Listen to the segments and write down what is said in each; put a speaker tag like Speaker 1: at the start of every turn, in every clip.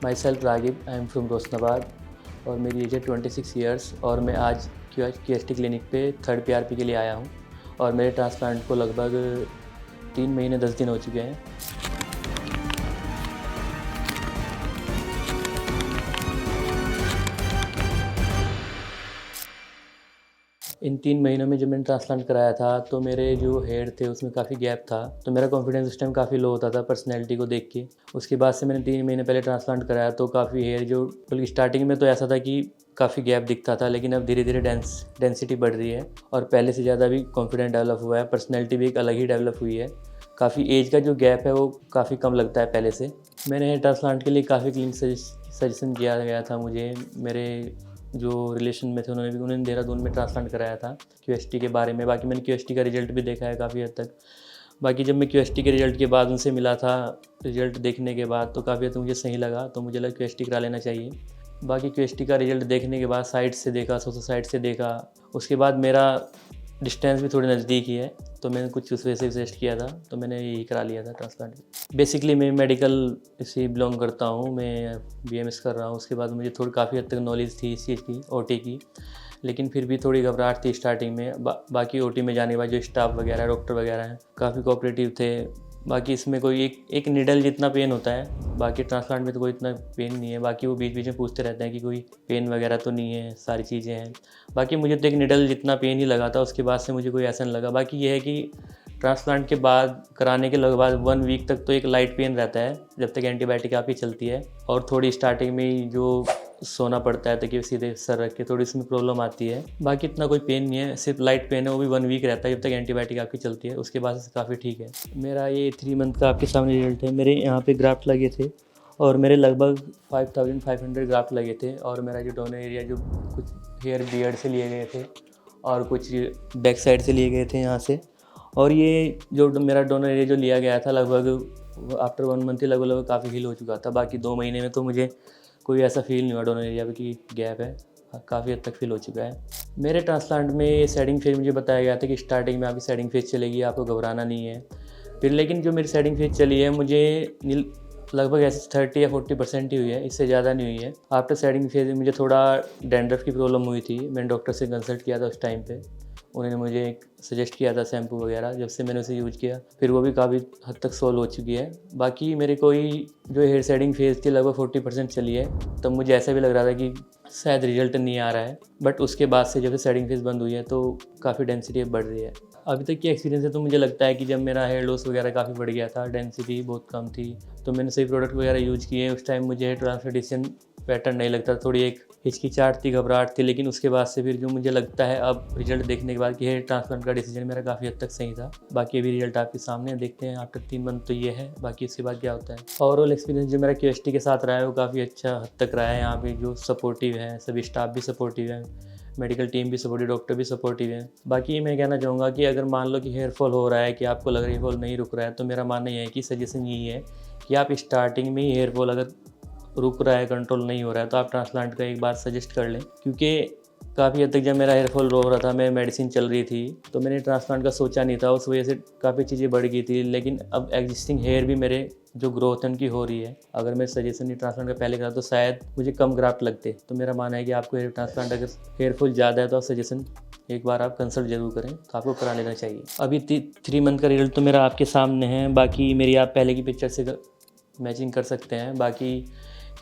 Speaker 1: My self Ragib, I am from Roshanabad और मेरी as है 26 ईयर्स और मैं आज QST क्लिनिक पे 3rd PRP के लिए आया हूँ और मेरे ट्रांसप्लांट को लगभग 3 महीने 10 दिन हो चुके हैं। इन 3 महीनों में जब मैंने ट्रांसप्लांट कराया था तो मेरे जो हेयर थे उसमें काफ़ी गैप था, तो मेरा कॉन्फिडेंस उस टाइम काफ़ी लो होता था पर्सनैलिटी को देख के। उसके बाद से मैंने 3 महीने पहले ट्रांसप्लांट कराया तो काफ़ी हेयर जो, बल्कि स्टार्टिंग में तो ऐसा था कि काफ़ी गैप दिखता था, लेकिन अब धीरे धीरे डेंसिटी बढ़ रही है और पहले से ज़्यादा भी कॉन्फिडेंस डेवलप हुआ है, पर्सनैलिटी भी एक अलग ही डेवलप हुई है। काफ़ी एज का जो गैप है वो काफ़ी कम लगता है पहले से। मैंने हेयर ट्रांसप्लांट के लिए काफ़ी क्लिनिक सजेशन किया गया था मुझे, मेरे जो रिलेशन में थे उन्होंने देहरादून में ट्रांसप्लांट कराया था QST के बारे में। बाकी मैंने QST का रिज़ल्ट भी देखा है काफ़ी हद तक। बाकी जब मैं QST के रिज़ल्ट के बाद उनसे मिला था, रिज़ल्ट देखने के बाद तो काफ़ी हद तक मुझे सही लगा, तो मुझे लगा QST करा लेना चाहिए। बाकी QST का रिज़ल्ट देखने के बाद साइट से देखा, सोशल साइट से देखा, उसके बाद मेरा डिस्टेंस भी थोड़ी नज़दीक ही है तो मैंने कुछ उस वजह से सजेस्ट किया था, तो मैंने यही करा लिया था ट्रांसप्लांट। बेसिकली मैं मेडिकल से बिलोंग करता हूँ, मैं BMS कर रहा हूँ। उसके बाद मुझे थोड़ी काफ़ी हद तक नॉलेज थी इस चीज़ की, OT की, लेकिन फिर भी थोड़ी घबराहट थी स्टार्टिंग में। बाकी OT में जाने के बाद जो स्टाफ वगैरह, डॉक्टर वगैरह हैं, काफ़ी कोऑपरेटिव थे। बाकी इसमें कोई एक निडल जितना पेन होता है, बाकी ट्रांसप्लांट में तो कोई इतना पेन नहीं है। बाकी वो बीच बीच में पूछते रहते हैं कि कोई पेन वगैरह तो नहीं है, सारी चीज़ें हैं। बाकी मुझे तो एक निडल जितना पेन ही लगा था, उसके बाद से मुझे कोई ऐसा नहीं लगा। बाकी ये है कि ट्रांसप्लांट के बाद, कराने के लगभग 1 वीक तक तो एक लाइट पेन रहता है जब तक एंटीबायोटिक आपकी चलती है, और थोड़ी स्टार्टिंग में ही जो सोना पड़ता है ताकि सीधे सर रख के, थोड़ी इसमें प्रॉब्लम आती है। बाकी इतना कोई पेन नहीं है, सिर्फ लाइट पेन है, वो भी 1 वीक रहता है जब तक एंटीबायोटिक आपकी चलती है, उसके बाद से काफ़ी ठीक है। मेरा ये 3 मंथ का आपके सामने रिजल्ट है। मेरे यहाँ पे ग्राफ्ट लगे थे और मेरे लगभग 5500 ग्राफ्ट लगे थे, और मेरा जो डोनर एरिया जो कुछ हेयर बियर्ड से लिए गए थे और कुछ बैक साइड से लिए गए थे यहाँ से, और ये जो मेरा डोनर एरिया जो लिया गया था लगभग आफ्टर 1 मंथ ही लगभग काफ़ी हील हो चुका था। बाकी 2 महीने में तो मुझे कोई ऐसा फील नहीं हुआ डोनर एरिया पे कि गैप है, काफ़ी हद तक फील हो चुका है। मेरे ट्रांसप्लांट में सेटिंग फेज मुझे बताया गया था कि स्टार्टिंग में आपकी सेटिंग फेज चलेगी, आपको घबराना नहीं है। फिर लेकिन जो मेरी सेटिंग फेज चली है, मुझे लगभग ऐसे 30 या 40% ही हुई है, इससे ज़्यादा नहीं हुई है। आफ्टर सेटिंग फेज में मुझे थोड़ा डैंड्रफ की प्रॉब्लम हुई थी, मैंने डॉक्टर से कंसल्ट किया था उस टाइम पे। उन्होंने मुझे सजेस्ट किया था शैम्पू वगैरह, जब से मैंने उसे यूज़ किया फिर वो भी काफ़ी हद तक सॉल्व हो चुकी है। बाकी मेरे कोई जो हेयर शेडिंग फेज़ थी लगभग 40% चली है, तब मुझे ऐसा भी लग रहा था कि शायद रिजल्ट नहीं आ रहा है, बट उसके बाद से जब से शेडिंग फेज़ बंद हुई है तो काफ़ी डेंसिटी बढ़ रही है। अभी तक की एक्सपीरियंस है तो मुझे लगता है कि जब मेरा हेयर लॉस वगैरह काफ़ी बढ़ गया था, डेंसिटी बहुत कम थी, तो मैंने सही प्रोडक्ट वगैरह यूज़ किए। उस टाइम मुझे हेयर ट्रांसप्लांटेशन पैटर्न नहीं लगता, थोड़ी एक हिचकिचाहट थी, घबराहट थी, लेकिन उसके बाद से फिर जो मुझे लगता है अब रिजल्ट देखने के बाद कि हेयर ट्रांसप्लांट का डिसीजन मेरा काफ़ी हद तक सही था। बाकी अभी रिजल्ट आपके सामने देखते हैं आफ्टर 3 मंथ, तो ये है, बाकी उसके बाद क्या होता है। ओवरऑल एक्सपीरियंस जो मेरा QST के साथ रहा है वो काफ़ी अच्छा हद तक रहा है। यहाँ पे जो सपोर्टिव है, सभी स्टाफ भी सपोर्टिव है, मेडिकल टीम भी सपोर्टिव, डॉक्टर भी सपोर्टिव है। बाकी मैं कहना चाहूँगा कि अगर मान लो कि हेयर फॉल हो रहा है, कि आपको लग रहा है हेयर फॉल नहीं रुक रहा है, तो मेरा मानना ये है कि सजेशन यही है कि आप स्टार्टिंग में ही हेयर फॉल अगर रुक रहा है, कंट्रोल नहीं हो रहा है, तो आप ट्रांसप्लांट का एक बार सजेस्ट कर लें। क्योंकि काफ़ी हद तक जब मेरा हेयर फॉल रो रहा था, मैं मेडिसिन चल रही थी, तो मैंने ट्रांसप्लांट का सोचा नहीं था, उस वजह से काफ़ी चीज़ें बढ़ गई थी। लेकिन अब एग्जिस्टिंग हेयर भी मेरे जो ग्रोथ है उनकी हो रही है। अगर मैं सजेशन ही ट्रांसप्लांट का पहले करा तो शायद मुझे कम ग्राफ्ट लगते। तो मेरा मानना है कि आपको हेयर ट्रांसप्लांट अगर हेयर फॉल ज़्यादा है तो आप सजेशन एक बार आप कंसल्ट जरूर करें, तो आपको करा लेना चाहिए। अभी 3 मंथ का रिजल्ट तो मेरा आपके सामने है, बाकी मेरी आप पहले की पिक्चर से मैचिंग कर सकते हैं। बाकी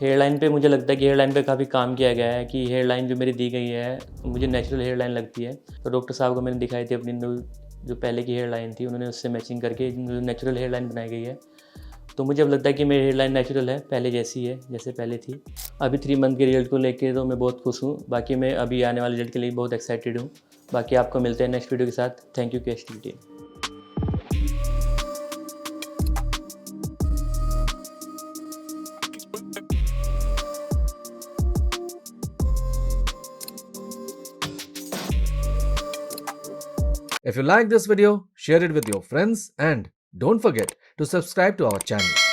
Speaker 1: हेयर लाइन पे मुझे लगता है कि हेयर लाइन पे काफ़ी काम किया गया है, कि हेयर लाइन जो मेरी दी गई है मुझे नेचुरल हेयर लाइन लगती है। तो डॉक्टर साहब को मैंने दिखाई थी अपनी जो पहले की हेयर लाइन थी, उन्होंने उससे मैचिंग करके जो नेचुरल हेयर लाइन बनाई गई है, तो मुझे अब लगता है कि मेरी हेयर लाइन नेचुरल है, पहले जैसी है जैसे पहले थी। अभी 3 मंथ के रिजल्ट को लेके तो मैं बहुत खुश हूँ। बाकी मैं अभी आने वाले रिजल्ट के लिए बहुत एक्साइटेड हूँ। बाकी आपको मिलते हैं नेक्स्ट वीडियो के साथ। Thank you QST team.
Speaker 2: If you like this video, share it with your friends and don't forget to subscribe to our channel.